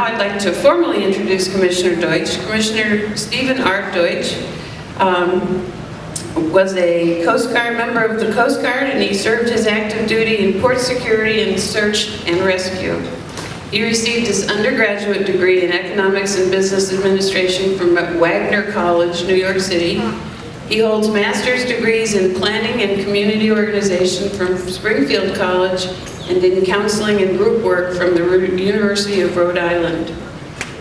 now I'd like to formally introduce Commissioner Deutsche. Commissioner Stephen R. Deutsche was a Coast Guard member of the Coast Guard, and he served his active duty in port security and search and rescue. He received his undergraduate degree in economics and business administration from Wagner College, New York City. He holds master's degrees in planning and community organization from Springfield College and in counseling and group work from the University of Rhode Island.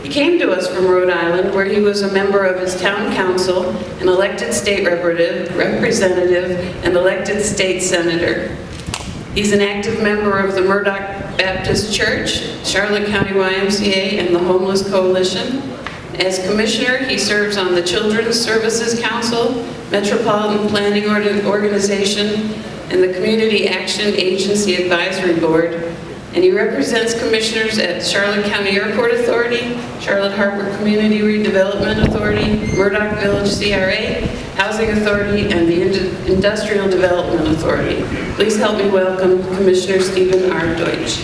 He came to us from Rhode Island, where he was a member of his town council, an elected state representative, and elected state senator. He's an active member of the Murdoch Baptist Church, Charlotte County YMCA, and the Homeless Coalition. As commissioner, he serves on the Children's Services Council, Metropolitan Planning Organization, and the Community Action Agency Advisory Board. And he represents commissioners at Charlotte County Airport Authority, Charlotte Harbor Community Redevelopment Authority, Murdoch Village CRA, Housing Authority, and the Industrial Development Authority. Please help me welcome Commissioner Stephen R. Deutsche.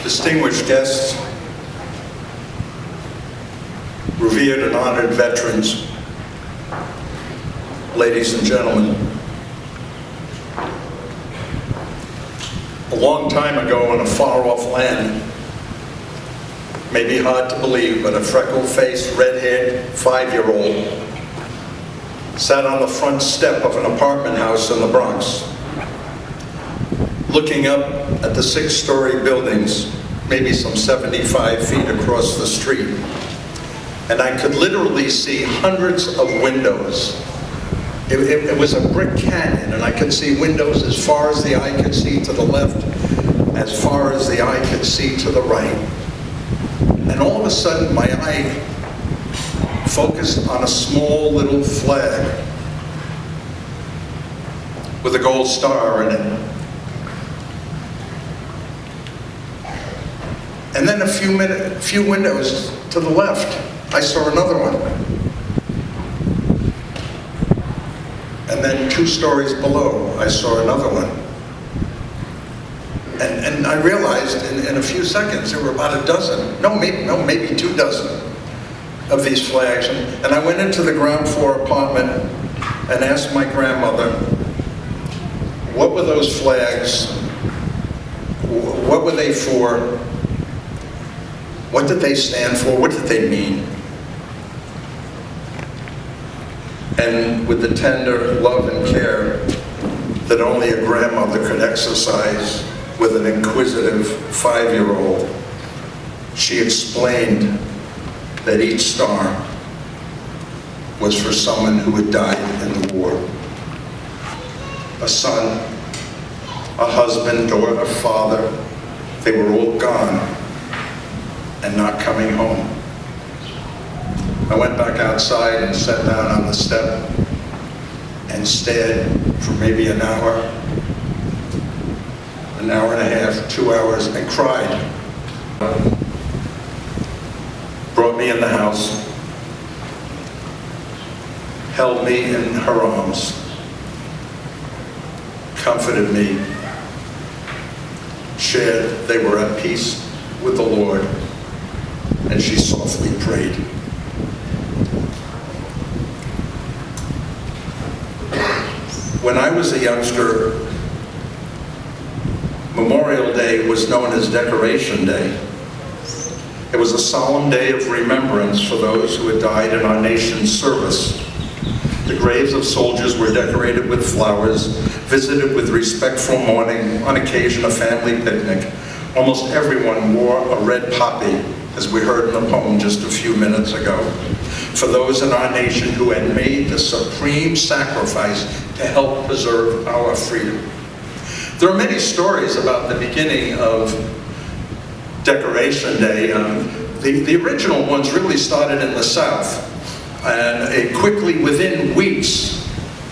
Distinguished guests, revered and honored veterans, ladies and gentlemen. A long time ago in a far-off land, may be hard to believe, but a freckle-faced, red-haired 5-year-old sat on the front step of an apartment house in the Bronx, looking up at the 6-story buildings, maybe some 75 feet across the street. And I could literally see hundreds of windows. It was a brick canyon, and I could see windows as far as the eye could see to the left, as far as the eye could see to the right. And all of a sudden, my eye focused on a small little flag with a gold star in it. And then a few windows to the left, I saw another one. And then 2 stories below, I saw another one. And I realized in a few seconds there were about a dozen, maybe 2 dozen of these flags. And I went into the ground floor apartment and asked my grandmother, what were those flags? What were they for? What did they stand for? What did they mean? And with the tender love and care that only a grandmother could exercise with an inquisitive 5-year-old, she explained that each star was for someone who had died in the war. A son, a husband, daughter, a father, they were all gone and not coming home. I went back outside and sat down on the step and stared for maybe an hour and a half, 2 hours, and cried. Brought me in the house, held me in her arms, comforted me, shared they were at peace with the Lord, and she softly prayed. When I was a youngster, Memorial Day was known as Decoration Day. It was a solemn day of remembrance for those who had died in our nation's service. The graves of soldiers were decorated with flowers, visited with respectful mourning, on occasion a family picnic. Almost everyone wore a red poppy, as we heard in the poem just a few minutes ago, for those in our nation who had made the supreme sacrifice to help preserve our freedom. There are many stories about the beginning of Decoration Day. The original ones really started in the South, and quickly within weeks,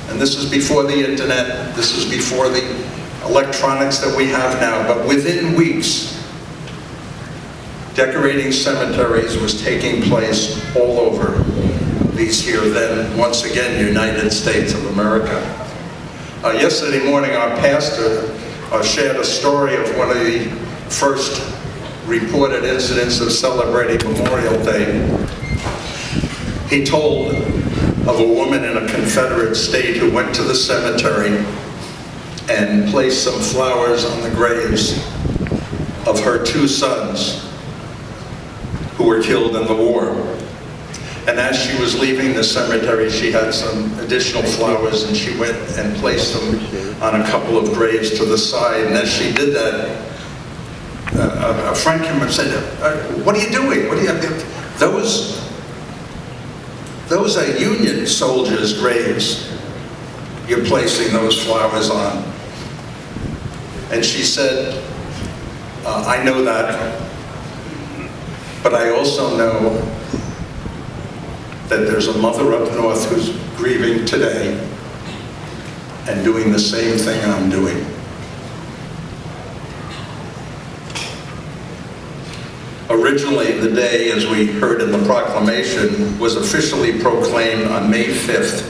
and this is before the internet, this is before the electronics that we have now, but within weeks, decorating cemeteries was taking place all over these here then, once again, United States of America. Yesterday morning, our pastor shared a story of one of the first reported incidents of celebrating Memorial Day. He told of a woman in a Confederate state who went to the cemetery and placed some flowers on the graves of her two sons who were killed in the war. And as she was leaving the cemetery, she had some additional flowers, and she went and placed them on a couple of graves to the side. And as she did that, a friend came and said, "What are you doing? What are you? Those are Union soldiers' graves you're placing those flowers on." And she said, "I know that, but I also know that there's a mother up north who's grieving today and doing the same thing I'm doing." Originally, the day, as we heard in the proclamation, was officially proclaimed on May 5th,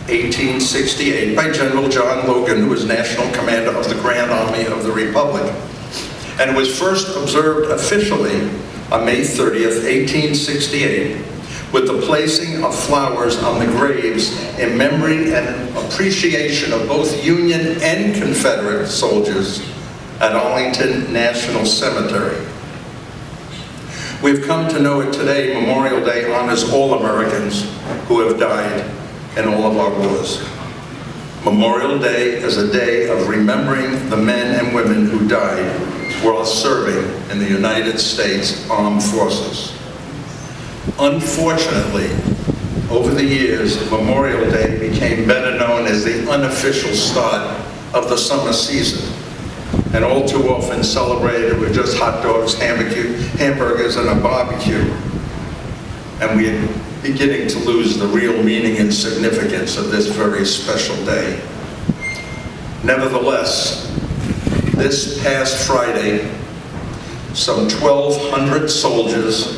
1868, by General John Logan, who was National Commander of the Grand Army of the Republic. And it was first observed officially on May 30th, 1868, with the placing of flowers on the graves in memory and appreciation of both Union and Confederate soldiers at Arlington National Cemetery. We've come to know it today. Memorial Day honors all Americans who have died in all of our wars. Memorial Day is a day of remembering the men and women who died while serving in the United States Armed Forces. Unfortunately, over the years, Memorial Day became better known as the unofficial start of the summer season, and all too often celebrated with just hot dogs, hamburgers, and a barbecue. And we're beginning to lose the real meaning and significance of this very special day. Nevertheless, this past Friday, some 1,200 soldiers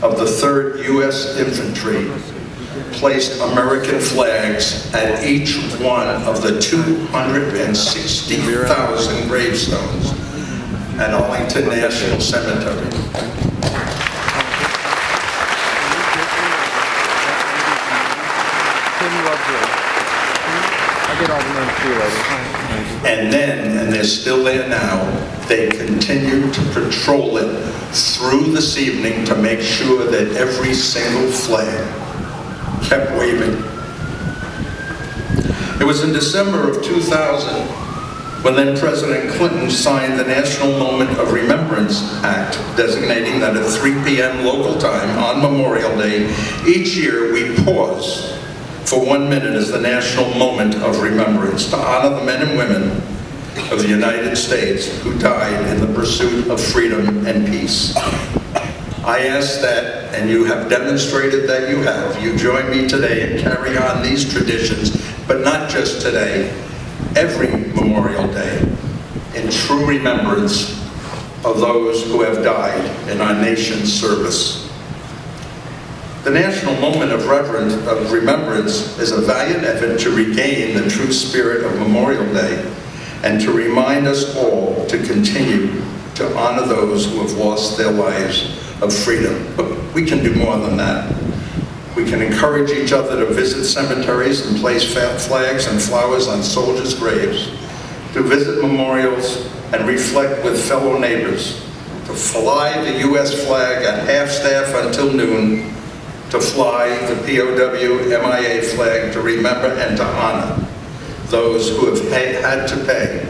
of the 3rd U.S. Infantry placed American flags at each one of the 260,000 gravestones at Arlington National Cemetery. And then, and they're still there now, they continue to patrol it through this evening to make sure that every single flag kept waving. It was in December of 2000 when then President Clinton signed the National Moment of Remembrance Act, designating that at 3 p.m. local time on Memorial Day, each year we pause for 1 minute as the National Moment of Remembrance to honor the men and women of the United States who died in the pursuit of freedom and peace. I ask that, and you have demonstrated that you have, you join me today and carry on these traditions, but not just today, every Memorial Day, in true remembrance of those who have died in our nation's service. The National Moment of Remembrance is a valiant effort to regain the true spirit of Memorial Day and to remind us all to continue to honor those who have lost their lives of freedom. But we can do more than that. We can encourage each other to visit cemeteries and place flags and flowers on soldiers' graves, to visit memorials and reflect with fellow neighbors, to fly the U.S. flag at half-staff until noon, to fly the POW MIA flag to remember and to honor those who have had to pay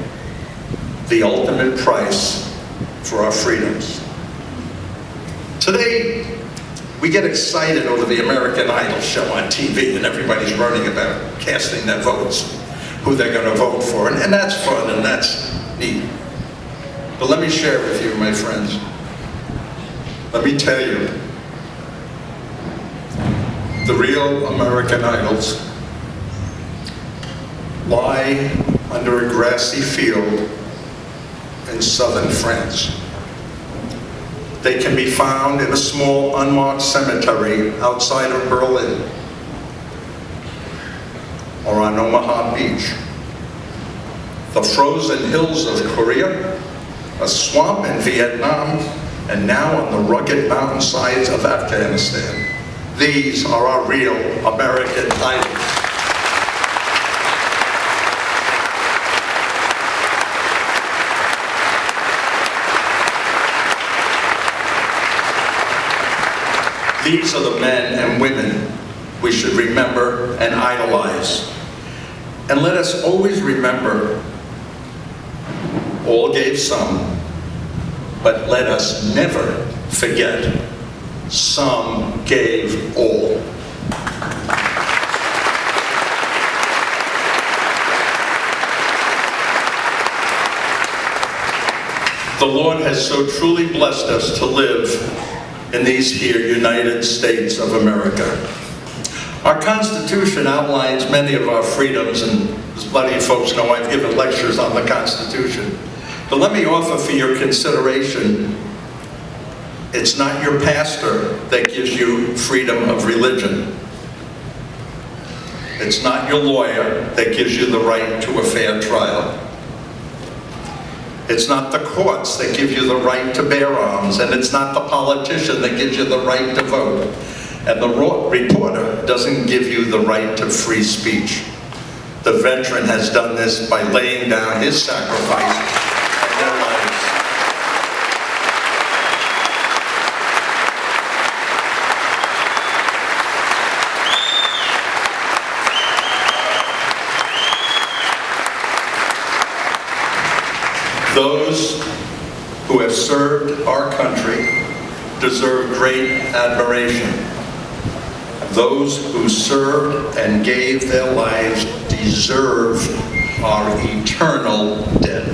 the ultimate price for our freedoms. Today, we get excited over the American Idol show on TV, and everybody's running about casting their votes, who they're going to vote for, and that's fun and that's neat. But let me share with you, my friends, let me tell you, the real American idols lie under a grassy field in southern France. They can be found in a small unmarked cemetery outside of Berlin. on Omaha Beach, the frozen hills of Korea, a swamp in Vietnam, and now on the rugged mountainsides of Afghanistan. These are our real American idols. These are the men and women we should remember and idolize. And let us always remember, all gave some, but let us never forget, some gave all. The Lord has so truly blessed us to live in these here United States of America. Our Constitution outlines many of our freedoms, and as plenty of folks know, I've given lectures on the Constitution. But let me offer for your consideration, it's not your pastor that gives you freedom of religion. It's not your lawyer that gives you the right to a fair trial. It's not the courts that give you the right to bear arms, and it's not the politician that gives you the right to vote. And the reporter doesn't give you the right to free speech. The veteran has done this by laying down his sacrifice and their lives. Those who have served our country deserve great admiration. Those who served and gave their lives deserve our eternal debt.